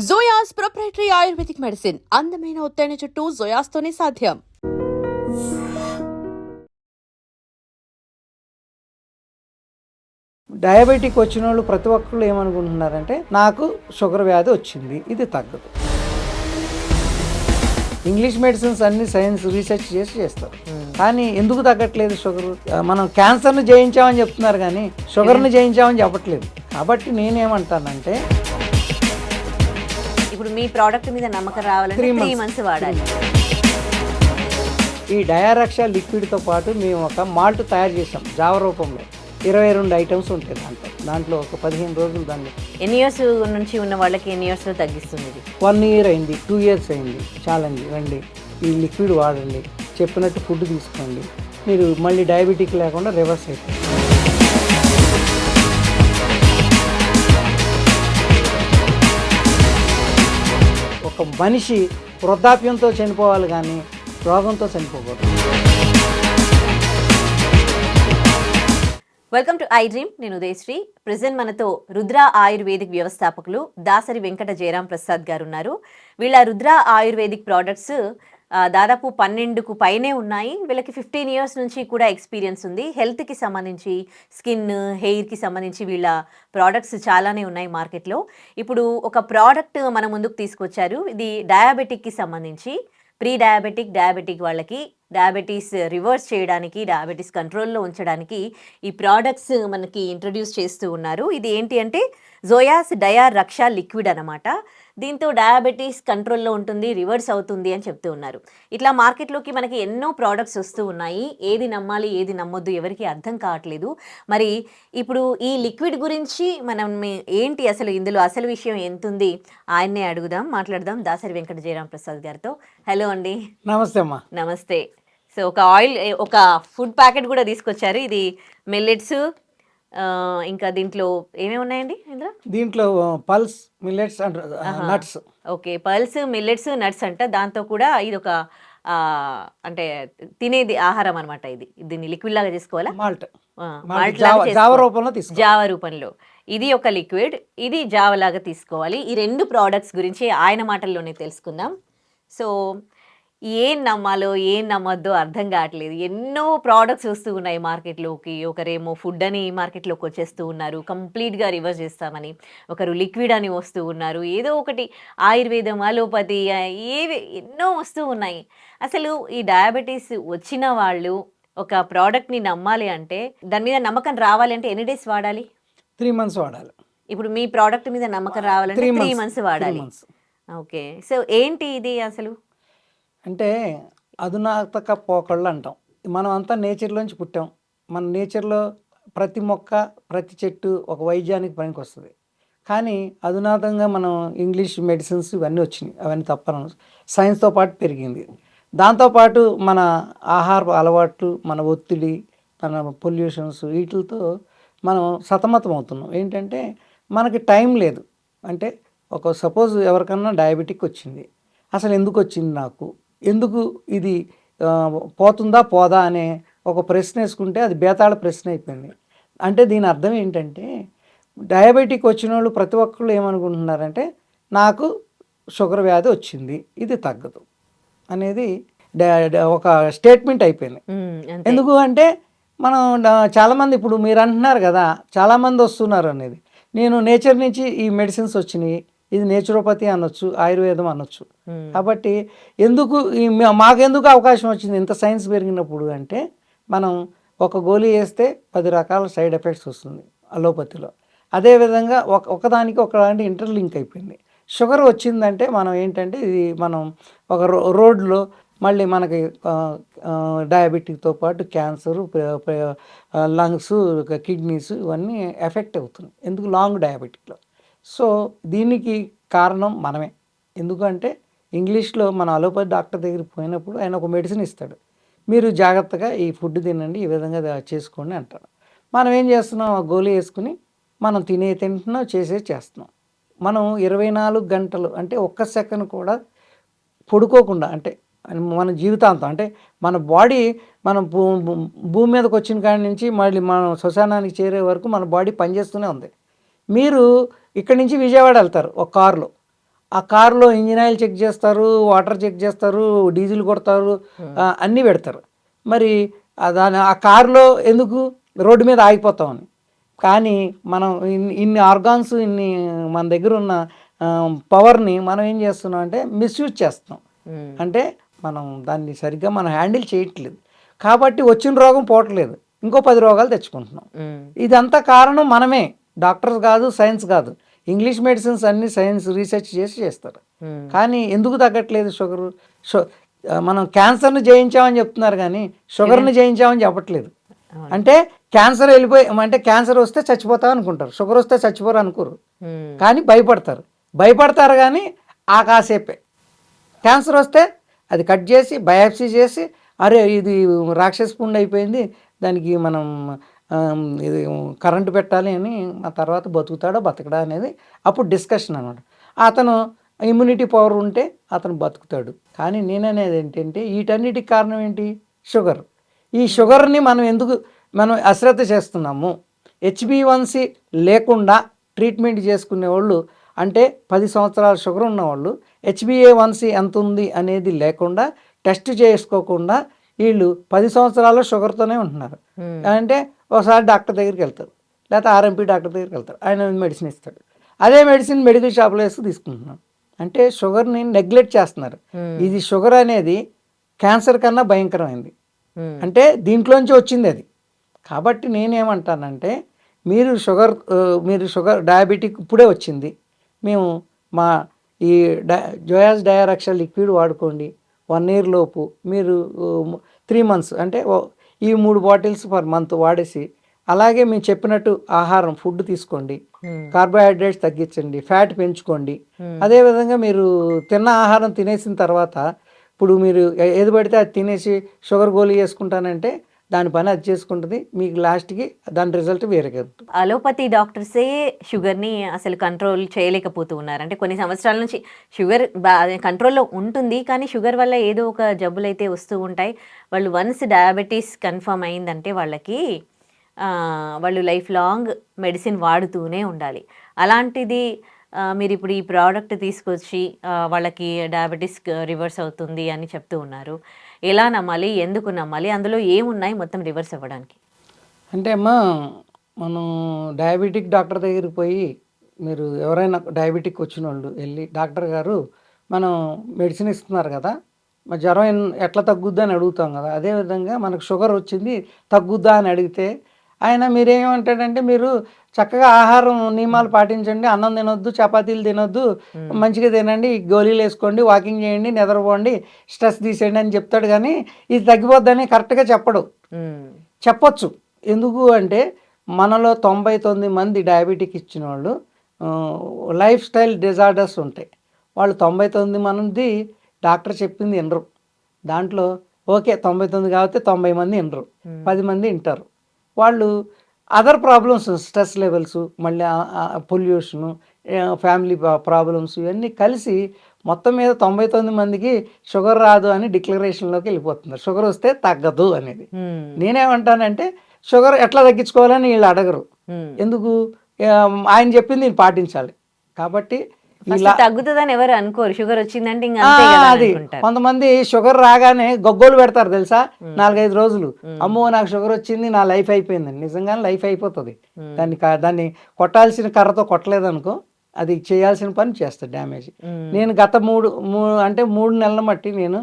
జోయాస్ proprietary ayurvedic medicine అందమైన ఒత్తైన చుట్టూ జోయాస్తోనే సాధ్యం. డయాబెటిక్ వచ్చిన వాళ్ళు ప్రతి ఒక్కళ్ళు ఏమనుకుంటున్నారంటే నాకు షుగర్ వ్యాధి వచ్చింది, ఇది తగ్గదు. ఇంగ్లీష్ మెడిసిన్స్ అన్ని సైన్స్ రీసెర్చ్ చేసి చేస్తారు, కానీ ఎందుకు తగ్గట్లేదు షుగర్? మనం క్యాన్సర్ని జయించామని చెప్తున్నారు కానీ షుగర్ని జయించామని చెప్పట్లేదు. కాబట్టి నేనేమంటానంటే ఇప్పుడు మీ ప్రోడక్ట్ మీద నమ్మకం రావాలంటే 3 months వాడాలి. ఈ డయారక్షా లిక్విడ్తో పాటు మేము ఒక మాల్ట్ తయారు చేసాం జావ రూపంలో. 22 ఐటమ్స్ ఉంటాయి దాంట్లో ఒక 15 రోజులు దాన్ని. ఎన్ని ఇయర్స్ నుంచి ఉన్న వాళ్ళకి ఎన్ని ఇయర్స్లో తగ్గిస్తుంది ఇది? 1 year అయింది, 2 years అయింది. చాలండి, రండి ఈ లిక్విడ్ వాడండి, చెప్పినట్టు ఫుడ్ తీసుకోండి, మీరు మళ్ళీ డయాబెటిక్ లేకుండా రివర్స్ అవుతుంది. ఒక మనిషి వృద్ధాప్యంతో చనిపోవాలి కానీ రోగంతో చనిపోకూడదు. Welcome to iDream. నేను ఉదయశ్రీ. ప్రెజెంట్ మనతో రుద్ర ఆయుర్వేదిక్ వ్యవస్థాపకులు దాసరి వెంకట జయరాం ప్రసాద్ గారు ఉన్నారు. వీళ్ళ రుద్ర ఆయుర్వేదిక్ ప్రోడక్ట్స్ దాదాపు 12కు పైనే ఉన్నాయి. వీళ్ళకి 15 years నుంచి కూడా ఎక్స్పీరియన్స్ ఉంది. హెల్త్కి సంబంధించి, స్కిన్, హెయిర్కి సంబంధించి వీళ్ళ ప్రోడక్ట్స్ చాలానే ఉన్నాయి మార్కెట్లో. ఇప్పుడు ఒక ప్రోడక్ట్ మన ముందుకు తీసుకొచ్చారు. ఇది డయాబెటిక్కి సంబంధించి. ప్రీ డయాబెటిక్, డయాబెటిక్ వాళ్ళకి డయాబెటీస్ రివర్స్ చేయడానికి, డయాబెటీస్ కంట్రోల్లో ఉంచడానికి ఈ ప్రోడక్ట్స్ మనకి ఇంట్రడ్యూస్ చేస్తూ ఉన్నారు. ఇది ఏంటి అంటే జోయాస్ డయా రక్షా లిక్విడ్ అనమాట. దీంతో డయాబెటీస్ కంట్రోల్లో ఉంటుంది, రివర్స్ అవుతుంది అని చెప్తూ ఉన్నారు. ఇట్లా మార్కెట్లోకి మనకి ఎన్నో ప్రోడక్ట్స్ వస్తూ ఉన్నాయి. ఏది నమ్మాలి, ఏది నమ్మొద్దు ఎవరికి అర్థం కావట్లేదు. మరి ఇప్పుడు ఈ లిక్విడ్ గురించి మనం ఏంటి అసలు, ఇందులో అసలు విషయం ఎంతుంది, ఆయన్నే అడుగుదాం, మాట్లాడదాం దాసరి వెంకట జయరాం ప్రసాద్ గారితో. హలో అండి. నమస్తే అమ్మా. నమస్తే. సో ఒక ఆయిల్, ఒక ఫుడ్ ప్యాకెట్ కూడా తీసుకొచ్చారు. ఇది మిల్లెట్స్, ఇంకా దీంట్లో ఏమేమి ఉన్నాయండి? దీంట్లో pulse, millets and nuts. Okay, pulse, millets, nuts అంట. దాంతో కూడా ఇది ఒక అంటే తినేది ఆహారం అనమాట. ఇది దీన్ని లిక్విడ్ లాగా తీసుకోవాలా? మాల్ట్ జావ రూపంలో. జావ రూపంలో ఇది ఒక లిక్విడ్, ఇది జావ లాగా తీసుకోవాలి. ఈ 2 ప్రోడక్ట్స్ గురించి ఆయన మాటల్లోనే తెలుసుకుందాం. సో ఏం నమ్మాలో ఏం నమ్మొద్దో అర్థం కావట్లేదు. ఎన్నో ప్రోడక్ట్స్ వస్తూ ఉన్నాయి మార్కెట్లోకి. ఒకరేమో ఫుడ్ అని మార్కెట్లోకి వచ్చేస్తూ ఉన్నారు, కంప్లీట్గా రివర్స్ చేస్తామని. ఒకరు లిక్విడ్ అని వస్తూ ఉన్నారు, ఏదో ఒకటి ఆయుర్వేదం, అలోపతి, ఎన్నో వస్తూ ఉన్నాయి. అసలు ఈ డయాబెటీస్ వచ్చిన వాళ్ళు ఒక ప్రోడక్ట్ని నమ్మాలి అంటే, దాని మీద నమ్మకం రావాలి అంటే ఎన్ని డేస్ వాడాలి? 3 months వాడాలి. ఇప్పుడు మీ ప్రోడక్ట్ మీద నమ్మకం రావాలంటే 3 months వాడాలి. ఓకే, సో ఏంటి ఇది అసలు? అంటే అధునాతక పోకళ్ళు అంటాం. మనం అంతా నేచర్లోంచి పుట్టాం. మన నేచర్లో ప్రతి మొక్క, ప్రతి చెట్టు ఒక వైద్యానికి పనికి వస్తుంది. కానీ అధునాతంగా మనం ఇంగ్లీష్ మెడిసిన్స్ ఇవన్నీ వచ్చినాయి. అవన్నీ తప్పను. సైన్స్తో పాటు పెరిగింది. దాంతోపాటు మన ఆహార అలవాట్లు, మన ఒత్తిడి, మన పొల్యూషన్స్, వీటితో మనం సతమతం అవుతున్నాం. ఏంటంటే మనకి టైం లేదు. అంటే ఒక సపోజ్ ఎవరికన్నా డయాబెటిక్ వచ్చింది, అసలు ఎందుకు వచ్చింది నాకు, ఎందుకు ఇది పోతుందా పోదా అనే ఒక ప్రశ్న వేసుకుంటే అది బేతాళ ప్రశ్న అయిపోయింది. అంటే దీని అర్థం ఏంటంటే డయాబెటిక్ వచ్చిన వాళ్ళు ప్రతి ఒక్కళ్ళు ఏమనుకుంటున్నారంటే నాకు షుగర్ వ్యాధి వచ్చింది, ఇది తగ్గదు అనేది ఒక స్టేట్మెంట్ అయిపోయింది. ఎందుకు అంటే మనం చాలామంది, ఇప్పుడు మీరు అంటున్నారు కదా, చాలామంది వస్తున్నారు అనేది. నేను నేచర్ నుంచి ఈ మెడిసిన్స్ వచ్చినాయి, ఇది నేచురోపతి అనొచ్చు, ఆయుర్వేదం అనొచ్చు. కాబట్టి ఎందుకు మాకెందుకు అవకాశం వచ్చింది ఇంత సైన్స్ పెరిగినప్పుడు అంటే, మనం ఒక గోళీ వేస్తే 10 రకాల సైడ్ ఎఫెక్ట్స్ వస్తుంది అలోపతిలో. అదేవిధంగా ఒకదానికి ఒకదానికి ఇంటర్లింక్ అయిపోయింది. షుగర్ వచ్చిందంటే మనం ఏంటంటే, ఇది మనం ఒక రోడ్లో మళ్ళీ మనకి డయాబెటిక్తో పాటు క్యాన్సరు, లంగ్స్, కిడ్నీస్ ఇవన్నీ ఎఫెక్ట్ అవుతుంది. ఎందుకు? లాంగ్ డయాబెటిక్లో. సో దీనికి కారణం మనమే. ఎందుకంటే ఇంగ్లీష్లో మన అలోపతి డాక్టర్ దగ్గరికి పోయినప్పుడు ఆయన ఒక మెడిసిన్ ఇస్తాడు, మీరు జాగ్రత్తగా ఈ ఫుడ్ తినండి, ఈ విధంగా చేసుకోండి అంటాడు. మనం ఏం చేస్తున్నాం, ఆ గోళీ వేసుకుని మనం తింటున్నాం, చేస్తున్నాం. మనం 24 గంటలు అంటే ఒక్క సెకండ్ కూడా పడుకోకుండా, అంటే మన జీవితాంతం, అంటే మన బాడీ మనం భూమి మీదకి వచ్చిన కాడి నుంచి మళ్ళీ మనం శ్మశానానికి చేరే వరకు మన బాడీ పనిచేస్తూనే ఉంది. మీరు ఇక్కడి నుంచి విజయవాడ వెళ్తారు ఒక కారులో, ఆ కారులో ఇంజిన్ ఆయిల్ చెక్ చేస్తారు, వాటర్ చెక్ చేస్తారు, డీజిల్ కొడతారు, అన్నీ పెడతారు. మరి ఆ కారులో ఎందుకు రోడ్డు మీద ఆగిపోతామని. కానీ మనం ఇన్ని ఆర్గాన్స్, ఇన్ని మన దగ్గర ఉన్న పవర్ని మనం ఏం చేస్తున్నాం అంటే మిస్యూజ్ చేస్తున్నాం. అంటే మనం దాన్ని సరిగ్గా మనం హ్యాండిల్ చేయట్లేదు. కాబట్టి వచ్చిన రోగం పోవట్లేదు, ఇంకో 10 రోగాలు తెచ్చుకుంటున్నాం. ఇదంతా కారణం మనమే, డాక్టర్స్ కాదు, సైన్స్ కాదు. ఇంగ్లీష్ మెడిసిన్స్ అన్ని సైన్స్ రీసెర్చ్ చేసి చేస్తారు. కానీ ఎందుకు తగ్గట్లేదు షుగరు? మనం క్యాన్సర్ని జయించామని చెప్తున్నారు కానీ షుగర్ని జయించామని చెప్పట్లేదు. అంటే క్యాన్సర్ అంటే క్యాన్సర్ వస్తే చచ్చిపోతాం అనుకుంటారు, షుగర్ వస్తే చచ్చిపోరు అనుకోరు. కానీ భయపడతారు కానీ ఆ కాసేపే. క్యాన్సర్ వస్తే అది కట్ చేసి బయాప్సీ చేసి, అరే ఇది రాక్షస పుండు అయిపోయింది, దానికి మనం ఇది కరెంటు పెట్టాలి అని, ఆ తర్వాత బతుకుతాడో బతకడా అనేది అప్పుడు డిస్కషన్ అనమాట. అతను ఇమ్యూనిటీ పవర్ ఉంటే అతను బతుకుతాడు. కానీ నేననేది ఏంటంటే వీటన్నిటికి కారణం ఏంటి? షుగర్. ఈ షుగర్ని మనం అశ్రద్ధ చేస్తున్నాము. HbA1c లేకుండా ట్రీట్మెంట్ చేసుకునే వాళ్ళు, అంటే 10 సంవత్సరాల షుగర్ ఉన్నవాళ్ళు HbA1c ఎంత ఉంది అనేది లేకుండా టెస్ట్ చేసుకోకుండా వీళ్ళు 10 సంవత్సరాల షుగర్తోనే ఉంటున్నారు. అంటే ఒకసారి డాక్టర్ దగ్గరికి వెళ్తారు, లేకపోతే RMP డాక్టర్ దగ్గరికి వెళ్తారు, ఆయన మెడిసిన్ ఇస్తాడు. అదే మెడిసిన్ మెడికల్ షాప్లో వేసి తీసుకుంటున్నాం. అంటే షుగర్ని నెగ్లెక్ట్ చేస్తున్నారు. ఇది షుగర్ అనేది క్యాన్సర్ కన్నా భయంకరమైంది. అంటే దీంట్లోంచి వచ్చింది అది. కాబట్టి నేనేమంటానంటే మీరు షుగర్ డయాబెటిక్ ఇప్పుడే వచ్చింది, మేము ఈ జోయాస్ డయారక్ష లిక్విడ్ వాడుకోండి. 1 year లోపు మీరు 3 months అంటే ఈ 3 bottles పర్ మంత్ వాడేసి, అలాగే మేము చెప్పినట్టు ఆహారం ఫుడ్ తీసుకోండి, కార్బోహైడ్రేట్స్ తగ్గించండి, ఫ్యాట్ పెంచుకోండి. అదేవిధంగా మీరు తిన్న ఆహారం తినేసిన తర్వాత ఇప్పుడు మీరు ఏది పడితే అది తినేసి షుగర్ గోళీ వేసుకుంటానంటే దాని పని అది చేసుకుంటుంది, మీకు లాస్ట్కి దాని రిజల్ట్ వేరేగా ఉంటుంది. అలోపతి డాక్టర్సే షుగర్ని అసలు కంట్రోల్ చేయలేకపోతూ ఉన్నారు. అంటే కొన్ని సంవత్సరాల నుంచి షుగర్ కంట్రోల్లో ఉంటుంది, కానీ షుగర్ వల్ల ఏదో ఒక జబ్బులు అయితే వస్తూ ఉంటాయి. వాళ్ళు వన్స్ డయాబెటీస్ కన్ఫర్మ్ అయిందంటే వాళ్ళు లైఫ్ లాంగ్ మెడిసిన్ వాడుతూనే ఉండాలి. అలాంటిది మీరు ఇప్పుడు ఈ ప్రోడక్ట్ తీసుకొచ్చి వాళ్ళకి డయాబెటీస్ రివర్స్ అవుతుంది అని చెప్తూ ఉన్నారు. ఎలా నమ్మాలి, ఎందుకు నమ్మాలి, అందులో ఏమున్నాయి మొత్తం రివర్స్ అవ్వడానికి? అంటే అమ్మా, మనం డయాబెటిక్ డాక్టర్ దగ్గరికి పోయి, మీరు ఎవరైనా డయాబెటిక్ వచ్చిన వాళ్ళు వెళ్ళి, డాక్టర్ గారు మనం మెడిసిన్ ఇస్తున్నారు కదా, మా జ్వరం ఎట్లా తగ్గుద్దా అని అడుగుతాం కదా, అదేవిధంగా మనకు షుగర్ వచ్చింది తగ్గుద్దా అని అడిగితే ఆయన మీరేమంటాడంటే, మీరు చక్కగా ఆహారం నియమాలు పాటించండి, అన్నం తినొద్దు, చపాతీలు తినొద్దు, మంచిగా తినండి, గోళీలు వేసుకోండి, వాకింగ్ చేయండి, నిద్రపోండి, స్ట్రెస్ తీసేయండి అని చెప్తాడు. కానీ ఇది తగ్గిపోద్దని కరెక్ట్గా చెప్పడు. చెప్పొచ్చు. ఎందుకు అంటే మనలో 99 మంది డయాబెటిక్ ఇచ్చిన వాళ్ళు లైఫ్ స్టైల్ డిజార్డర్స్ ఉంటాయి. వాళ్ళు 99 మంది డాక్టర్ చెప్పింది వినరు. దాంట్లో ఓకే 99 కాబట్టి 90 మంది వినరు, 10 మంది వింటారు. వాళ్ళు అదర్ ప్రాబ్లమ్స్, స్ట్రెస్ లెవెల్స్, మళ్ళీ పొల్యూషను, ఫ్యామిలీ ప్రాబ్లమ్స్ ఇవన్నీ కలిసి మొత్తం మీద 99 మందికి షుగర్ రాదు అని డిక్లరేషన్లోకి వెళ్ళిపోతున్నారు. షుగర్ వస్తే తగ్గదు అనేది. నేనేమంటానంటే షుగర్ ఎట్లా తగ్గించుకోవాలని వీళ్ళు అడగరు. ఎందుకు? ఆయన చెప్పింది నేను పాటించాలి. కాబట్టి ఇలా తగ్గుతుందని ఎవరు అనుకోరు. షుగర్ వచ్చిందంటే అది కొంతమంది షుగర్ రాగానే గొగ్గోలు పెడతారు తెలుసా, 4-5 రోజులు. అమ్మో నాకు షుగర్ వచ్చింది, నా లైఫ్ అయిపోయిందని. నిజంగానే లైఫ్ అయిపోతుంది. దాన్ని కొట్టాల్సిన కర్రతో కొట్టలేదనుకో, అది చేయాల్సిన పని చేస్తుంది డ్యామేజ్. నేను గత 3 నెలల మట్టి నేను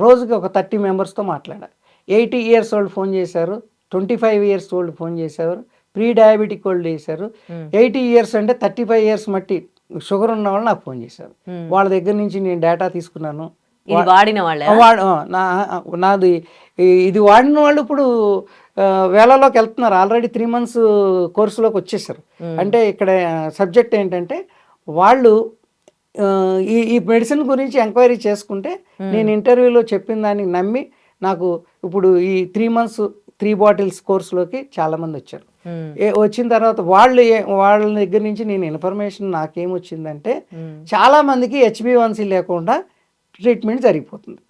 రోజుకి ఒక 30 మెంబర్స్తో మాట్లాడా. 80 years old ఫోన్ చేశారు, 25 years old ఫోన్ చేశారు, ప్రీ డయాబెటిక్ వాళ్ళు చేశారు. 80 years అంటే 35 years మట్టి షుగర్ ఉన్న వాళ్ళు నాకు ఫోన్ చేశారు. వాళ్ళ దగ్గర నుంచి నేను డేటా తీసుకున్నాను. నాది ఇది వాడిన వాళ్ళు ఇప్పుడు వేలలోకి వెళ్తున్నారు. ఆల్రెడీ 3 months కోర్సులోకి వచ్చేసారు. అంటే ఇక్కడ సబ్జెక్ట్ ఏంటంటే వాళ్ళు ఈ మెడిసిన్ గురించి ఎంక్వైరీ చేసుకుంటే నేను ఇంటర్వ్యూలో చెప్పిన దాన్ని నమ్మి నాకు ఇప్పుడు ఈ 3 months 3 bottles కోర్సులోకి చాలామంది వచ్చారు. వచ్చిన తర్వాత వాళ్ళ దగ్గర నుంచి నేను ఇన్ఫర్మేషన్ నాకేమొచ్చిందంటే చాలామందికి HbA1c లేకుండా ట్రీట్మెంట్ జరిగిపోతుంది.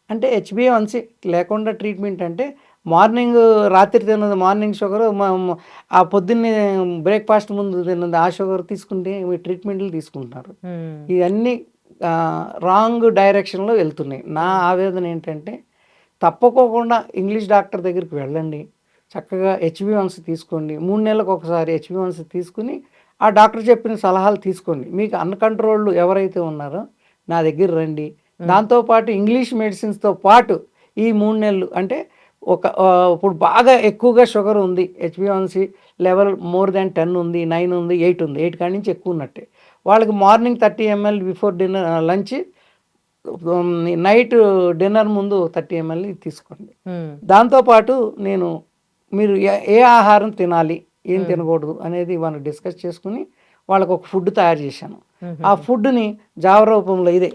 అంటే HbA1c లేకుండా ట్రీట్మెంట్ అంటే మార్నింగ్ రాత్రి తిన్నది మార్నింగ్ షుగర్, ఆ పొద్దున్నే బ్రేక్ఫాస్ట్ ముందు తిన్నది ఆ షుగర్ తీసుకుంటే మీ ట్రీట్మెంట్లు తీసుకుంటున్నారు. ఇవన్నీ రాంగ్ డైరెక్షన్లో వెళ్తున్నాయి. నా ఆవేదన ఏంటంటే తప్పకోకుండా ఇంగ్లీష్ డాక్టర్ దగ్గరికి వెళ్ళండి, చక్కగా హెచ్బి1సి తీసుకోండి, 3 నెలలకు ఒకసారి హెచ్బి1సి తీసుకుని ఆ డాక్టర్ చెప్పిన సలహాలు తీసుకోండి. మీకు అన్కంట్రోల్డ్ ఎవరైతే ఉన్నారో నా దగ్గర రండి. దాంతోపాటు ఇంగ్లీష్ మెడిసిన్స్తో పాటు ఈ 3 నెలలు అంటే ఇప్పుడు బాగా ఎక్కువగా షుగర్ ఉంది, హెచ్బి1సి లెవెల్ మోర్ దాన్ 10 ఉంది, 9 ఉంది, 8 ఉంది, 8 కాడి నుంచి ఎక్కువ ఉన్నట్టే. వాళ్ళకి morning 30 ml before dinner lunch, night dinner ముందు 30 ml తీసుకోండి. దాంతోపాటు మీరు ఏ ఆహారం తినాలి, ఏం తినకూడదు అనేది మనం డిస్కస్ చేసుకుని వాళ్ళకు ఒక ఫుడ్ తయారు చేశాను. ఆ ఫుడ్ని జావ రూపంలో ఇదే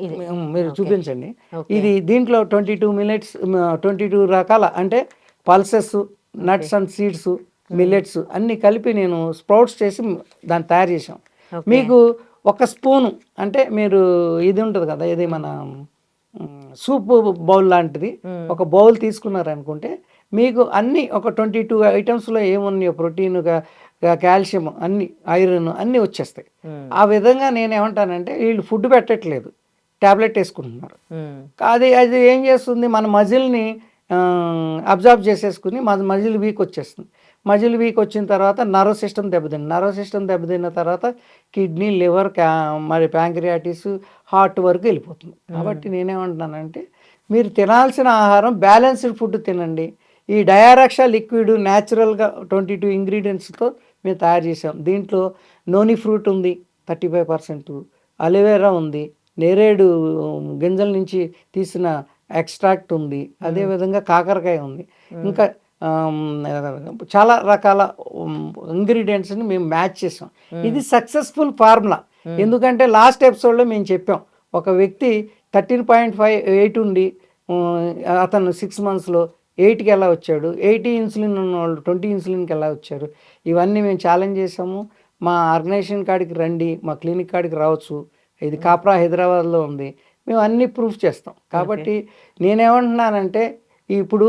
మీరు చూపించండి. ఇది దీంట్లో 22 మిల్లెట్స్, 22 రకాల అంటే pulses, nuts and seeds, millets అన్నీ కలిపి నేను స్ప్రౌట్స్ చేసి దాన్ని తయారు చేశాం. మీకు ఒక స్పూను అంటే మీరు ఇది ఉంటుంది కదా, ఇది మన సూప్ బౌల్ లాంటిది ఒక బౌల్ తీసుకున్నారనుకుంటే మీకు అన్నీ ఒక 22 ఐటమ్స్లో ఏమున్నాయో ప్రోటీన్, కాల్షియం, అన్ని ఐరన్ అన్నీ వచ్చేస్తాయి. ఆ విధంగా నేనేమంటానంటే వీళ్ళు ఫుడ్ పెట్టట్లేదు, ట్యాబ్లెట్ వేసుకుంటున్నారు. అది ఏం చేస్తుంది, మన మజిల్ని అబ్జర్వ్ చేసేసుకుని మజిల్ వీక్ వచ్చేస్తుంది. మజిల్ వీక్ వచ్చిన తర్వాత నర్వ్ సిస్టమ్ దెబ్బతిన్న తర్వాత కిడ్నీ, లివర్, మరి ప్యాంక్రియాటిస్, హార్ట్ వరకు వెళ్ళిపోతుంది. కాబట్టి నేనేమంటున్నానంటే మీరు తినాల్సిన ఆహారం బ్యాలెన్స్డ్ ఫుడ్ తినండి. ఈ డయారక్షా లిక్విడ్ న్యాచురల్గా 22 ఇంగ్రీడియంట్స్తో మేము తయారు చేసాం. దీంట్లో నోని ఫ్రూట్ ఉంది 35%, అలోవెరా ఉంది, నేరేడు గింజల నుంచి తీసిన ఎక్స్ట్రాక్ట్ ఉంది, అదేవిధంగా కాకరకాయ ఉంది, ఇంకా చాలా రకాల ఇంగ్రీడియంట్స్ని మేము మ్యాచ్ చేసాం. ఇది సక్సెస్ఫుల్ ఫార్ములా. ఎందుకంటే లాస్ట్ ఎపిసోడ్లో మేము చెప్పాం, ఒక వ్యక్తి 13.5 వెయిట్ ఉండి అతను 6 monthsలో 8కి ఎలా వచ్చాడు, 80 ఇన్సులిన్ ఉన్న వాళ్ళు 20 ఇన్సులిన్కి ఎలా వచ్చారు, ఇవన్నీ మేము ఛాలెంజ్ చేసాము. మా ఆర్గనైజేషన్ కాడికి రండి, మా క్లినిక్ కాడికి రావచ్చు. ఇది కాప్రా హైదరాబాద్లో ఉంది, మేము అన్నీ ప్రూఫ్ చేస్తాం. కాబట్టి నేనేమంటున్నానంటే ఇప్పుడు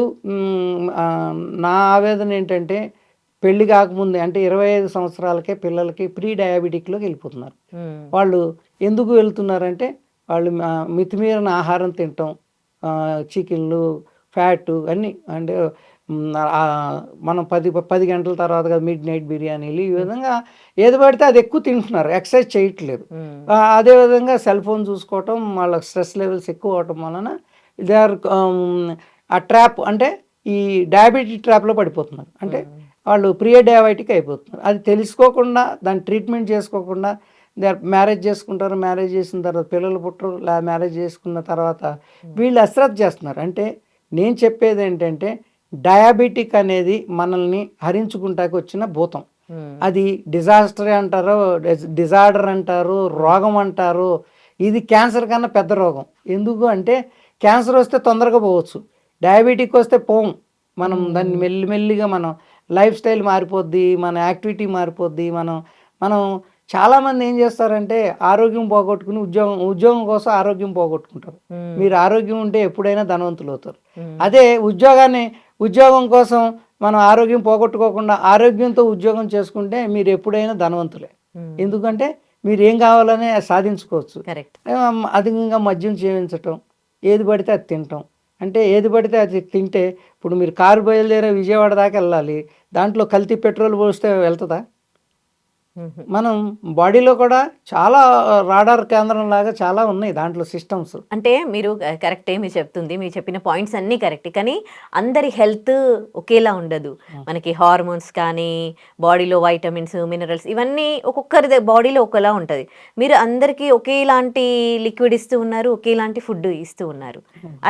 నా ఆవేదన ఏంటంటే పెళ్ళి కాకముందే అంటే 25 సంవత్సరాలకే పిల్లలకి ప్రీ డయాబెటిక్లోకి వెళ్ళిపోతున్నారు. వాళ్ళు ఎందుకు వెళ్తున్నారంటే వాళ్ళు మితిమీరిన ఆహారం తినటం, చికెన్లు, ఫ్యాట్ అన్నీ, అంటే మనం 10 గంటల తర్వాత కదా మిడ్ నైట్ బిర్యానీలు, ఈ విధంగా ఏది పడితే అది ఎక్కువ తింటున్నారు, ఎక్సర్సైజ్ చేయట్లేదు. అదేవిధంగా సెల్ ఫోన్ చూసుకోవటం, వాళ్ళకి స్ట్రెస్ లెవెల్స్ ఎక్కువ అవటం వలన దే ఆర్ ఆ ట్రాప్, అంటే ఈ డయాబెటిక్ ట్రాప్లో పడిపోతున్నారు. అంటే వాళ్ళు ప్రియ డయాబెటిక్ అయిపోతున్నారు. అది తెలుసుకోకుండా దాన్ని ట్రీట్మెంట్ చేసుకోకుండా మ్యారేజ్ చేసుకుంటారు, మ్యారేజ్ చేసిన తర్వాత పిల్లలు పుట్టరు, మ్యారేజ్ చేసుకున్న తర్వాత వీళ్ళు అశ్రద్ధ చేస్తున్నారు. అంటే నేను చెప్పేది ఏంటంటే డయాబెటిక్ అనేది మనల్ని హరించుకుంటాకి వచ్చిన భూతం. అది డిజాస్టర్ అంటారు, డిజార్డర్ అంటారు, రోగం అంటారు. ఇది క్యాన్సర్ కన్నా పెద్ద రోగం. ఎందుకు అంటే క్యాన్సర్ వస్తే తొందరగా పోవచ్చు, డయాబెటిక్ వస్తే పోం. మనం దాన్ని మెల్లిమెల్లిగా మనం లైఫ్ స్టైల్ మారిపోద్ది, మన యాక్టివిటీ మారిపోద్ది. మనం చాలామంది ఏం చేస్తారంటే ఆరోగ్యం పోగొట్టుకుని ఉద్యోగం కోసం ఆరోగ్యం పోగొట్టుకుంటారు. మీరు ఆరోగ్యం ఉంటే ఎప్పుడైనా ధనవంతులు అవుతారు. అదే ఉద్యోగం కోసం మనం ఆరోగ్యం పోగొట్టుకోకుండా ఆరోగ్యంతో ఉద్యోగం చేసుకుంటే మీరు ఎప్పుడైనా ధనవంతులే. ఎందుకంటే మీరు ఏం కావాలనే సాధించుకోవచ్చు. అధికంగా మద్యం సేవించటం, ఏది పడితే అది తినటం, అంటే ఏది పడితే అది తింటే ఇప్పుడు మీరు కారు బయలుదేరే విజయవాడ దాకా వెళ్ళాలి, దాంట్లో కల్తీ పెట్రోల్ పోస్తే వెళ్తుందా? మనం బాడీలో కూడా చాలా రాడార్ కేంద్రం లాగా చాలా ఉన్నాయి దాంట్లో సిస్టమ్స్. అంటే మీరు కరెక్టే, మీరు చెప్తుంది, మీరు చెప్పిన పాయింట్స్ అన్నీ కరెక్ట్. కానీ అందరి హెల్త్ ఒకేలా ఉండదు. మనకి హార్మోన్స్ కానీ, బాడీలో వైటమిన్స్, మినరల్స్ ఇవన్నీ ఒక్కొక్కరి బాడీలో ఒకలా ఉంటుంది. మీరు అందరికీ ఒకేలాంటి లిక్విడ్ ఇస్తూ ఉన్నారు, ఒకేలాంటి ఫుడ్ ఇస్తూ ఉన్నారు.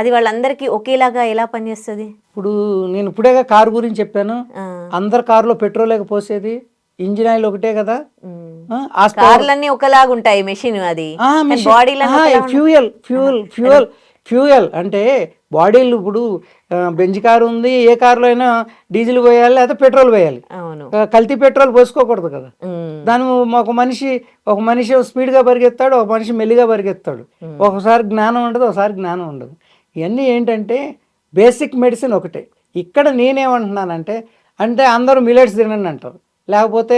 అది వాళ్ళందరికీ ఒకేలాగా ఎలా పనిచేస్తుంది? ఇప్పుడు నేను ఇప్పుడేగా కారు గురించి చెప్పాను, అందరు కారులో పెట్రోల్ పోసేది, ఇంజిన్ ఆయిల్ ఒకటే కదా. కార్లన్నీ ఒకలాగా ఉంటాయి, మెషిన్ అది ఫ్యూయల్ అంటే బాడీలు. ఇప్పుడు బెంజ్ కారు ఉంది, ఏ కారులో అయినా డీజిల్ పోయాలి లేదా పెట్రోల్ పోయాలి. కల్తీ పెట్రోల్ పోసుకోకూడదు కదా. దాని ఒక మనిషి స్పీడ్గా పరిగెత్తాడు, ఒక మనిషి మెల్లిగా పరిగెత్తాడు. ఒకసారి జ్ఞానం ఉండదు, ఒకసారి జ్ఞానం ఉండదు. ఇవన్నీ ఏంటంటే బేసిక్ మెడిసిన్ ఒకటే. ఇక్కడ నేనేమంటున్నానంటే అంటే అందరూ మిలెట్స్ తినండి అంటారు, లేకపోతే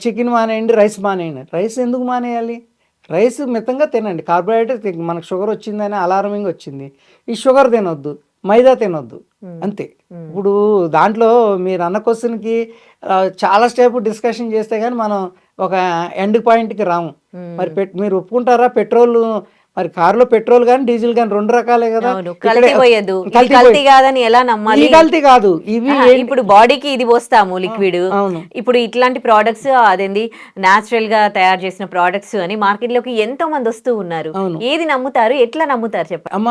చికెన్ మానేయండి, రైస్ మానేయండి. రైస్ ఎందుకు మానేయాలి? రైస్ మితంగా తినండి. కార్బోహైడ్రేట్ మనకు షుగర్ వచ్చిందని అలారమింగ్ వచ్చింది, ఈ షుగర్ తినొద్దు, మైదా తినొద్దు, అంతే. ఇప్పుడు దాంట్లో మీరు అన్న క్వశ్చన్కి చాలా స్టెప్ డిస్కషన్ చేస్తే కానీ మనం ఒక ఎండ్ పాయింట్కి రాము. మరి మీరు ఒప్పుకుంటారా? పెట్రోల్ మరి కారులో పెట్రోల్ కానీ డీజిల్ కానీ రెండు రకాలే కదా. అవును, ఇక్కడే కల్తీ పోయదు, కల్తీ కల్తీ కాదని ఎలా నమ్మాలి? ఈ కల్తీ కాదు ఇవి. ఇప్పుడు బాడీకి ఇది పోస్తాము లిక్విడ్, అవును. ఇప్పుడు ఇట్లాంటి ప్రోడక్ట్స్ అదేంది న్యాచురల్ గా తయారు చేసిన ప్రోడక్ట్స్ అని మార్కెట్ లోకి ఎంతో మంది వస్తూ ఉన్నారు. అవును. ఏది నమ్ముతారు, ఎట్లా నమ్ముతారు చెప్పండి? అమ్మ,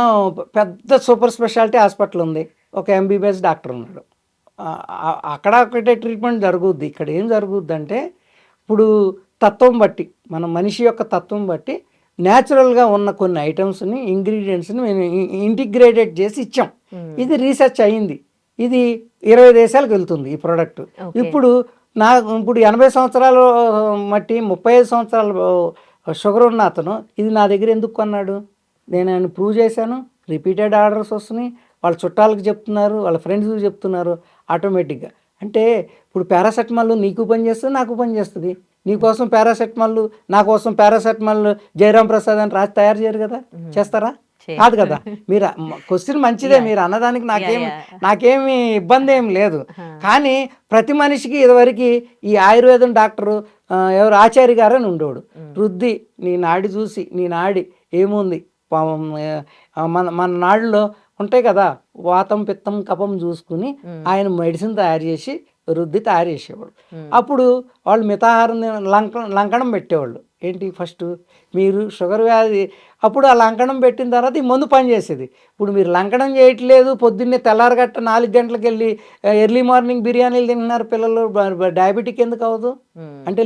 పెద్ద సూపర్ స్పెషాలిటీ హాస్పిటల్ ఉంది, ఒక ఎంబీబీఎస్ డాక్టర్ ఉన్నాడు. అక్కడ ఒకటే ట్రీట్మెంట్ జరుగుద్ది. ఇక్కడ ఏం జరుగుద్ది అంటే ఇప్పుడు తత్వం బట్టి, మన మనిషి యొక్క తత్వం బట్టి న్యాచురల్గా ఉన్న కొన్ని ఐటమ్స్ని, ఇంగ్రీడియంట్స్ని మేము ఇంటిగ్రేటెడ్ చేసి ఇచ్చాం. ఇది రీసెర్చ్ అయ్యింది. ఇది 20 దేశాలకు వెళ్తుంది ఈ ప్రోడక్ట్. ఇప్పుడు ఇప్పుడు 80 సంవత్సరాలు మట్టి 35 సంవత్సరాలు షుగర్ ఉన్న అతను ఇది నా దగ్గర ఎందుకు కొన్నాడు? నేను ఆయన ప్రూవ్ చేశాను. రిపీటెడ్ ఆర్డర్స్ వస్తున్నాయి, వాళ్ళ చుట్టాలకు చెప్తున్నారు, వాళ్ళ ఫ్రెండ్స్కి చెప్తున్నారు ఆటోమేటిక్గా. అంటే ఇప్పుడు పారాసెటమాల్ నీకు పని చేస్తుంది, నాకు పని చేస్తుంది. నీకోసం పారాసెటమాల్, నా కోసం పారాసెటమాల్ జయరాం ప్రసాద్ అని రాసి తయారు చేయరు కదా, చేస్తారా? కాదు కదా. మీరు క్వశ్చన్ మంచిదే, మీరు అన్నదానికి నాకేమి ఇబ్బంది ఏం లేదు. కానీ ప్రతి మనిషికి ఇదివరకు ఈ ఆయుర్వేదం డాక్టరు ఎవరు ఆచార్య గారు అని ఉండేవాడు. రుద్ది నీ నాడి చూసి, నీ నాడి ఏముంది, మన నాడులో ఉంటాయి కదా, వాతం పిత్తం కఫం చూసుకుని ఆయన మెడిసిన్ తయారు చేసి రుద్ది తయారు చేసేవాడు. అప్పుడు వాళ్ళు మితాహారం లంకణం పెట్టేవాళ్ళు. ఏంటి ఫస్ట్ మీరు షుగర్ వ్యాధి, అప్పుడు ఆ లంకణం పెట్టిన తర్వాత ఈ మందు పనిచేసేది. ఇప్పుడు మీరు లంకణం చేయట్లేదు, పొద్దున్నే తెల్లారగట్ట 4 గంటలకు వెళ్ళి ఎర్లీ మార్నింగ్ బిర్యానీలు తింటున్నారు పిల్లలు, డయాబెటిక్ ఎందుకు అవ్వదు? అంటే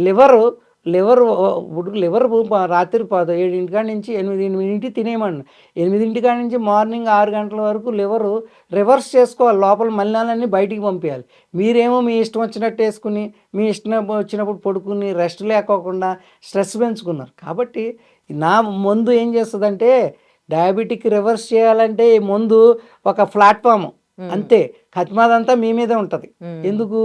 లివర్ రాత్రి 7 కాడ నుంచి 8 తినేయమండి. 8 కాడ నుంచి మార్నింగ్ 6 గంటల వరకు లివరు రివర్స్ చేసుకోవాలి, లోపల మలినాలన్నీ బయటికి పంపించాలి. మీరేమో మీ ఇష్టం వచ్చినట్టు వేసుకుని, మీ ఇష్టం వచ్చినప్పుడు పడుకుని, రెస్ట్ లేకోకుండా స్ట్రెస్ పెంచుకున్నారు. కాబట్టి నా మందు ఏం చేస్తుందంటే డయాబెటిక్ రివర్స్ చేయాలంటే ఈ మందు ఒక ప్లాట్ఫామ్ అంతే. కత్మాదంతా మీ మీదే ఉంటుంది. ఎందుకు?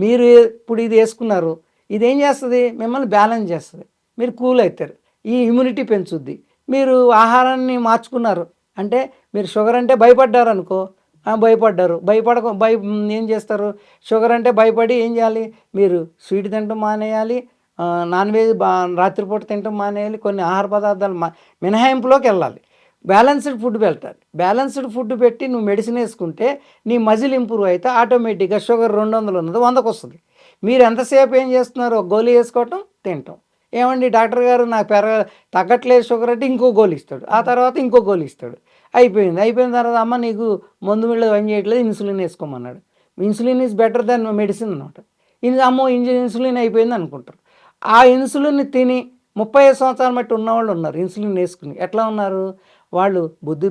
మీరు ఇప్పుడు ఇది వేసుకున్నారు, ఇదేం చేస్తుంది? మిమ్మల్ని బ్యాలెన్స్ చేస్తుంది, మీరు కూల్ అవుతారు, ఈ ఇమ్యూనిటీ పెంచుద్ది. మీరు ఆహారాన్ని మార్చుకున్నారు అంటే, మీరు షుగర్ అంటే భయపడ్డారు అనుకో, భయపడ్డారు, ఏం చేస్తారు? షుగర్ అంటే భయపడి ఏం చేయాలి? మీరు స్వీట్ తినడం మానేయాలి, నాన్ వెజ్ రాత్రిపూట తినడం మానేయాలి, కొన్ని ఆహార పదార్థాలు మినహాయింపులోకి వెళ్ళాలి, బ్యాలెన్స్డ్ ఫుడ్ పెట్టాలి. బ్యాలెన్స్డ్ ఫుడ్ పెట్టి నువ్వు మెడిసిన్ వేసుకుంటే నీ మజిల్ ఇంప్రూవ్ అయితే ఆటోమేటిక్గా షుగర్ 200 ఉన్నది 100కి వస్తుంది. మీరు ఎంతసేపు ఏం చేస్తున్నారు? గోళీ వేసుకోవటం, తినటం. ఏమండి డాక్టర్ గారు నాకు తగ్గట్లేదు షుగర్ అంటే ఇంకో గోళీ ఇస్తాడు, ఆ తర్వాత ఇంకో గోళీ ఇస్తాడు. అయిపోయిన తర్వాత అమ్మ నీకు మందు మీద పని చేయట్లేదు, ఇన్సులిన్ వేసుకోమన్నాడు. Insulin is better than medicine అనమాట. అమ్మో ఇన్సులిన్ అయిపోయింది అనుకుంటారు. ఆ ఇన్సులిన్ తిని 35 సంవత్సరాలు బట్టి ఉన్నవాళ్ళు ఉన్నారు. ఇన్సులిన్ వేసుకుని ఎట్లా ఉన్నారు? వాళ్ళు బుద్ధి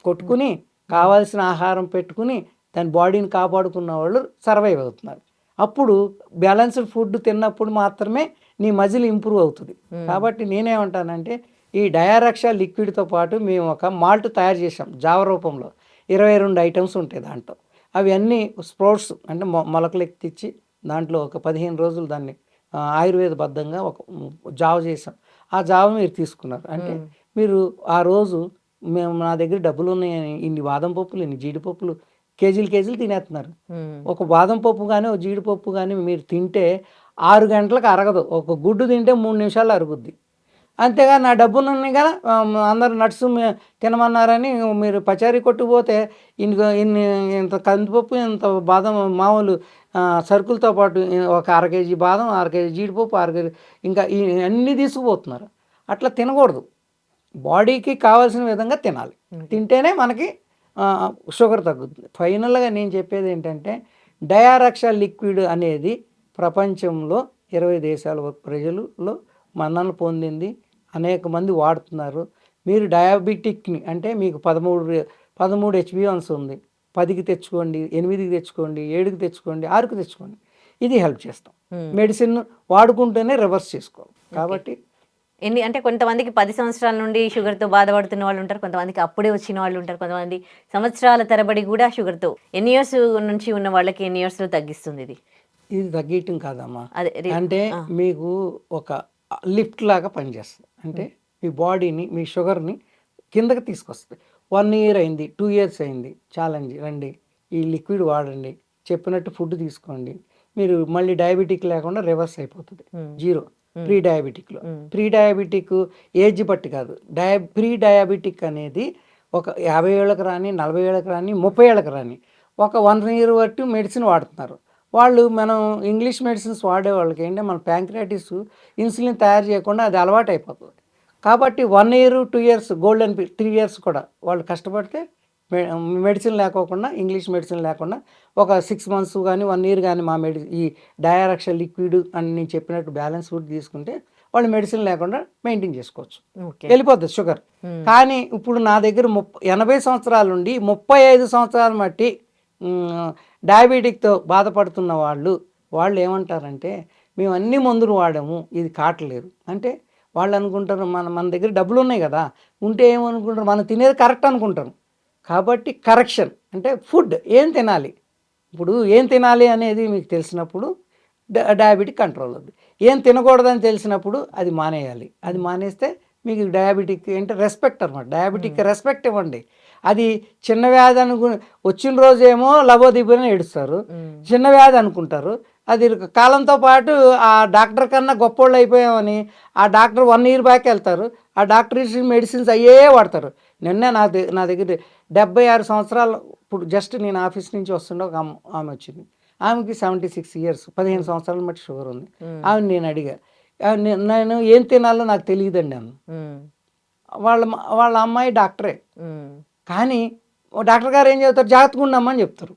కొట్టుకుని కావాల్సిన ఆహారం పెట్టుకుని దాని బాడీని కాపాడుకున్న వాళ్ళు సర్వైవ్ అవుతున్నారు. అప్పుడు బ్యాలెన్స్డ్ ఫుడ్ తిన్నప్పుడు మాత్రమే నీ మజిల్ ఇంప్రూవ్ అవుతుంది. కాబట్టి నేనేమంటానంటే ఈ డయారక్షా లిక్విడ్తో పాటు మేము ఒక మాల్ట్ తయారు చేసాం జావ రూపంలో. 22 ఐటమ్స్ ఉంటాయి దాంట్లో. అవి అన్నీ స్ప్రౌట్స్ అంటే మొలకలు ఎత్తిచ్చి దాంట్లో ఒక 15 రోజులు దాన్ని ఆయుర్వేదబద్ధంగా ఒక జావ చేసాం. ఆ జావ మీరు తీసుకున్నారు అంటే మీరు ఆ రోజు నా దగ్గర డబ్బులు ఉన్నాయని ఇన్ని బాదం పప్పులు, ఇన్ని జీడిపప్పులు కేజీలు తినేస్తున్నారు. ఒక బాదం పప్పు కానీ ఒక జీడిపప్పు కానీ మీరు తింటే 6 గంటలకు అరగదు. ఒక గుడ్డు తింటే 3 నిమిషాలు అరుగుద్ది. అంతేగా నా డబ్బులు ఉన్నాయి కదా, అందరు నట్స్ తినమన్నారని మీరు పచారీ కొట్టుకుపోతే ఇంత కందిపప్పు, ఇంత బాదం మామూలు సరుకులతో పాటు ఒక 1/2 కేజీ బాదం, 1/2 కేజీ జీడిపప్పు, 1/2 కేజీ ఇంకా అన్నీ తీసుకుపోతున్నారు. అట్లా తినకూడదు. బాడీకి కావాల్సిన విధంగా తినాలి. తింటేనే మనకి షుగర్ తగ్గుతుంది. ఫైనల్గా నేను చెప్పేది ఏంటంటే డయారక్షా లిక్విడ్ అనేది ప్రపంచంలో 20 దేశాల ప్రజలలో మన్ననలు పొందింది. అనేక మంది వాడుతున్నారు. మీరు డయాబెటిక్ని అంటే మీకు 13 HbA1c ఉంది, 10కి తెచ్చుకోండి, 8కి తెచ్చుకోండి, 7కి తెచ్చుకోండి, 6కి తెచ్చుకోండి. ఇది హెల్ప్ చేస్తాం. మెడిసిన్ వాడుకుంటూనే రివర్స్ చేసుకోవాలి. కాబట్టి అంటే కొంతమందికి 10 సంవత్సరాల నుండి షుగర్‌తో బాధపడుతున్న వాళ్ళు ఉంటారు. కొంతమందికి అప్పుడే వచ్చిన వాళ్ళు ఉంటారు. కొంతమంది సంవత్సరాల తరబడి గూడా షుగర్‌తో. ఎన్ని ఇయర్స్ నుంచి ఉన్న వాళ్ళకి ఎన్ని ఇయర్స్‌లో తగ్గిస్తుంది ఇది? ఇది తగ్గీయటం కాదమ్మా. అదే అంటే ఆ! మీకు ఒక లిఫ్ట్ లాగా పనిచేస్తుంది. అంటే మీ బాడీని, మీ షుగర్‌ని కిందకి తీసుకొస్తది. 1 ఇయర్ అయింది, 2 ఇయర్స్ అయింది. చాలండి రండి. ఈ లిక్విడ్ వాడండి. చెప్పినట్టు ఫుడ్ తీసుకోండి. మీరు మళ్ళీ డయాబెటిక్ లేకుండా రివర్స్ అయిపోతది. హ్మ్. జీరో. హ్మ్. ప్రీ డయాబెటిక్‌లో. హ్మ్. ప్రీ డయాబెటిక్ ఏజ్ బట్టి కాదు. ప్రీ డయాబెటిక్ అనేది ఒక 50 ఏళ్ళకి రాని, 40 ఏళ్ళకి రాని, 30 ఏళ్ళకి రాని ఒక 1 ఇయర్ వరకు మెడిసిన్ వాడుతున్నారు. వాళ్ళు మనం ఇంగ్లీష్ మెడిసిన్స్ వాడే వాళ్ళకి ఏంటంటే మన ప్యాంక్రియాటిస్ ఇన్సులిన్ తయారు చేయకుండా అది అలవాటు అయిపోతుంది. కాబట్టి 1 ఇయర్, 2 ఇయర్స్ గోల్డెన్ 3 ఇయర్స్ కూడా వాళ్ళు కష్టపడితే మెడిసిన్ లేకోకుండా ఇంగ్లీష్ మెడిసిన్ లేకుండా ఒక 6 మంత్స్ కానీ 1 ఇయర్ కానీ ఈ డయారక్ష లిక్విడ్ అని నేను చెప్పినట్టు బ్యాలెన్స్ ఫుడ్ తీసుకుంటే వాళ్ళు మెడిసిన్ లేకుండా మెయింటైన్ చేసుకోవచ్చు. ఓకే. వెళ్ళిపోతుంది షుగర్. హ్మ్. కానీ ఇప్పుడు నా దగ్గర 80 సంవత్సరాల నుండి 35 సంవత్సరాల మట్టి డయాబెటిక్తో బాధపడుతున్న వాళ్ళు ఏమంటారంటే మేము అన్ని మందులు వాడాము ఇది కావట్లేదు అంటే వాళ్ళు అనుకుంటారు మన మన దగ్గర డబ్బులు ఉన్నాయి కదా ఉంటే ఏమనుకుంటారు మనం తినేది కరెక్ట్ అనుకుంటారు. కాబట్టి కరెక్షన్ అంటే ఫుడ్ ఏం తినాలి, ఇప్పుడు ఏం తినాలి అనేది మీకు తెలిసినప్పుడు డయాబెటిక్ కంట్రోల్ అవుతుంది. ఏం తినకూడదని తెలిసినప్పుడు అది మానేయాలి. అది మానేస్తే మీకు డయాబెటిక్ అంటే రెస్పెక్ట్ అనమాట. డయాబెటిక్ రెస్పెక్ట్ ఇవ్వండి. అది చిన్న వ్యాధి వచ్చిన రోజేమో లబోదిబోని ఏడుస్తారు, చిన్న వ్యాధి అనుకుంటారు. అది కాలంతో పాటు ఆ డాక్టర్ కన్నా గొప్పోళ్ళు అయిపోయామని ఆ డాక్టర్ 1 ఇయర్ బ్యాక్ వెళ్తారు. ఆ డాక్టర్ ఇచ్చిన మెడిసిన్స్ అయ్యే వాడతారు. నిన్నే నా దగ్గర 76 సంవత్సరాలు ఇప్పుడు జస్ట్ నేను ఆఫీస్ నుంచి వస్తుండే ఒక ఆమె వచ్చింది. ఆమెకి 76 ఇయర్స్ 15 సంవత్సరాల మట్టి షుగర్ ఉంది. ఆమె నేను అడిగా నేను ఏం తినాలో నాకు తెలియదండి అన్న. వాళ్ళ అమ్మాయి డాక్టరే. కానీ డాక్టర్ గారు ఏం చెప్తారు జాగ్రత్తగా ఉండమ్మని చెప్తారు.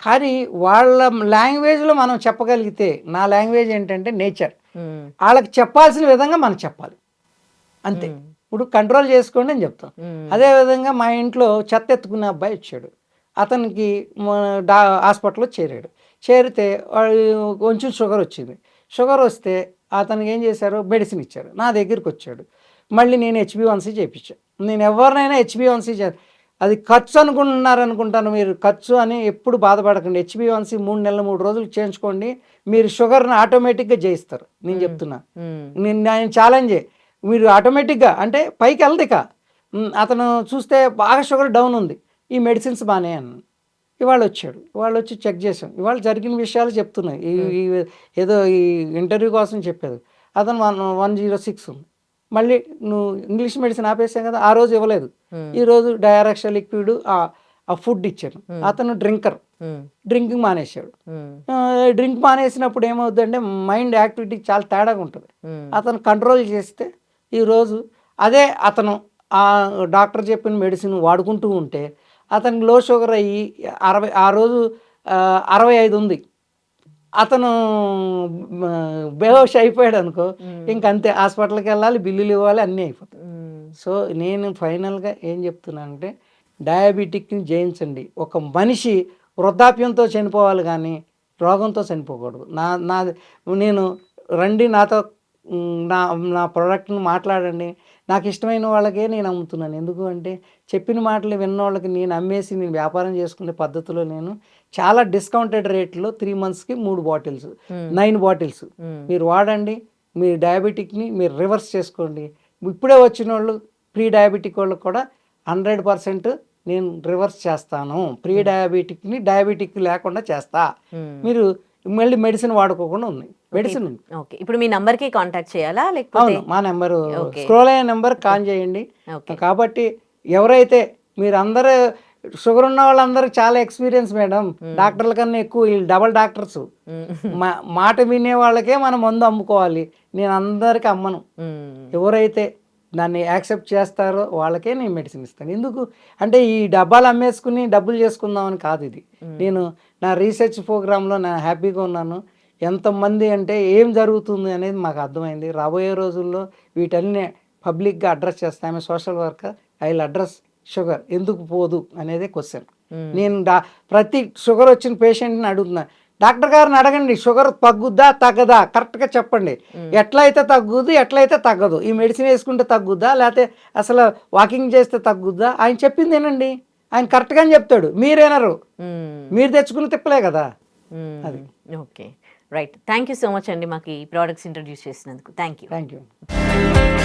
కానీ వాళ్ళ లాంగ్వేజ్లో మనం చెప్పగలిగితే నా లాంగ్వేజ్ ఏంటంటే నేచర్ వాళ్ళకి చెప్పాల్సిన విధంగా మనం చెప్పాలి అంతే. ఇప్పుడు కంట్రోల్ చేసుకోండి అని చెప్తాం. అదేవిధంగా మా ఇంట్లో చెత్త ఎత్తుకునే అబ్బాయి వచ్చాడు. అతనికి హాస్పిటల్లో చేరాడు. చేరితే కొంచెం షుగర్ వచ్చింది. షుగర్ వస్తే అతనికి ఏం చేశారు మెడిసిన్ ఇచ్చారు. నా దగ్గరికి వచ్చాడు. మళ్ళీ నేను HbA1c చేయించాను. నేను ఎవరినైనా HbA1c అది ఖర్చు అనుకుంటున్నారనుకుంటాను మీరు. ఖర్చు అని ఎప్పుడు బాధపడకండి. HbA1c 3 నెలలు 3 రోజులు చేయించుకోండి. మీరు షుగర్ని ఆటోమేటిక్గా జయిస్తారు. నేను చెప్తున్నా. నేను ఛాలెంజే. మీరు ఆటోమేటిక్గా అంటే పైకి వెళ్ది ఇక. అతను చూస్తే బాగా షుగర్ డౌన్ ఉంది. ఈ మెడిసిన్స్ బాగానే అన్నాను. ఇవాళ వచ్చాడు. ఇవాళ వచ్చి చెక్ చేసాం. ఇవాళ జరిగిన విషయాలు చెప్తున్నాయి. ఏదో ఈ ఇంటర్వ్యూ కోసం చెప్పేది. అతను 106 ఉంది. మళ్ళీ నువ్వు ఇంగ్లీష్ మెడిసిన్ ఆపేసాం కదా, ఆ రోజు ఇవ్వలేదు. ఈరోజు డయారక్ష లిక్విడ్ ఆ ఫుడ్ ఇచ్చాను. అతను డ్రింకింగ్ మానేశాడు. డ్రింక్ మానేసినప్పుడు ఏమవుతుందంటే మైండ్ యాక్టివిటీ చాలా తేడాగా ఉంటుంది. అతను కంట్రోల్ చేస్తే ఈరోజు అదే అతను ఆ డాక్టర్ చెప్పిన మెడిసిన్ వాడుకుంటూ ఉంటే అతనికి లో షుగర్ అయ్యి 60 ఆ రోజు 65 ఉంది. అతను బేహోష్ అయిపోయాడు అనుకో, ఇంకంతే హాస్పిటల్కి వెళ్ళాలి, బిల్లులు ఇవ్వాలి, అన్నీ అయిపోతాయి. సో నేను ఫైనల్గా ఏం చెప్తున్నానంటే డయాబెటిక్ని జయించండి. ఒక మనిషి వృద్ధాప్యంతో చనిపోవాలి కానీ రోగంతో చనిపోకూడదు. నేను రండి నాతో నా నా ప్రోడక్ట్ని మాట్లాడండి. నాకు ఇష్టమైన వాళ్ళకే నేను అమ్ముతున్నాను. ఎందుకు అంటే చెప్పిన మాటలు విన్న వాళ్ళకి నేను అమ్మేసి నేను వ్యాపారం చేసుకునే పద్ధతిలో నేను చాలా డిస్కౌంటెడ్ రేట్లో 3 మంత్స్కి 3 బాటిల్స్ 9 బాటిల్స్ మీరు వాడండి. మీ డయాబెటిక్ని మీరు రివర్స్ చేసుకోండి. ఇప్పుడే వచ్చిన వాళ్ళు ప్రీ డయాబెటిక్ వాళ్ళకి కూడా 100% నేను రివర్స్ చేస్తాను. ప్రీ డయాబెటిక్ని డయాబెటిక్ లేకుండా చేస్తా. మీరు మళ్ళీ మెడిసిన్ వాడుకోకుండా ఉంది. మెడిసిన్ ఉంది. ఓకే. ఇప్పుడు మీ నంబర్కి కాంటాక్ట్ చేయాలా లేకపోతే? అవును, మా నెంబరు స్క్రోల్ అయిన నెంబర్ కాల్ చేయండి. కాబట్టి ఎవరైతే మీరందరూ షుగర్ ఉన్న వాళ్ళందరూ చాలా ఎక్స్పీరియన్స్ మేడం. డాక్టర్ల కన్నా ఎక్కువ వీళ్ళు డబల్ డాక్టర్స్. మాట వినే వాళ్ళకే మనం మందు అమ్ముకోవాలి. నేను అందరికి అమ్మను. ఎవరైతే దాన్ని యాక్సెప్ట్ చేస్తారో వాళ్ళకే నేను మెడిసిన్ ఇస్తాను. ఎందుకు అంటే ఈ డబ్బాలు అమ్మేసుకుని డబ్బులు చేసుకుందామని కాదు ఇది. నేను నా రీసెర్చ్ ప్రోగ్రాంలో నేను హ్యాపీగా ఉన్నాను. ఎంతమంది అంటే ఏం జరుగుతుంది అనేది మాకు అర్థమైంది. రాబోయే రోజుల్లో వీటన్ని పబ్లిక్గా అడ్రస్ చేస్తాను. Social worker I will address sugar ఎందుకు పోదు అనేది క్వశ్చన్. నేను ప్రతి షుగర్ వచ్చిన పేషెంట్ని అడుగుతున్నా డాక్టర్ గారిని అడగండి షుగర్ తగ్గుద్దా తగ్గదా కరెక్ట్గా చెప్పండి. ఎట్లయితే తగ్గుద్ది ఎట్లయితే తగ్గదు, ఈ మెడిసిన్ వేసుకుంటే తగ్గుద్దా లేకపోతే అసలు వాకింగ్ చేస్తే తగ్గుద్దా, ఆయన చెప్పింది ఏనండి, ఆయన కరెక్ట్గానే చెప్తాడు. మీరేనరు, మీరు తెచ్చుకుని తిప్పలే కదా అది. Okay right, thank you so much అండి మాకు ఈ ప్రోడక్ట్స్ ఇంట్రడ్యూస్ చేసినందుకు. Thank you. Thank you.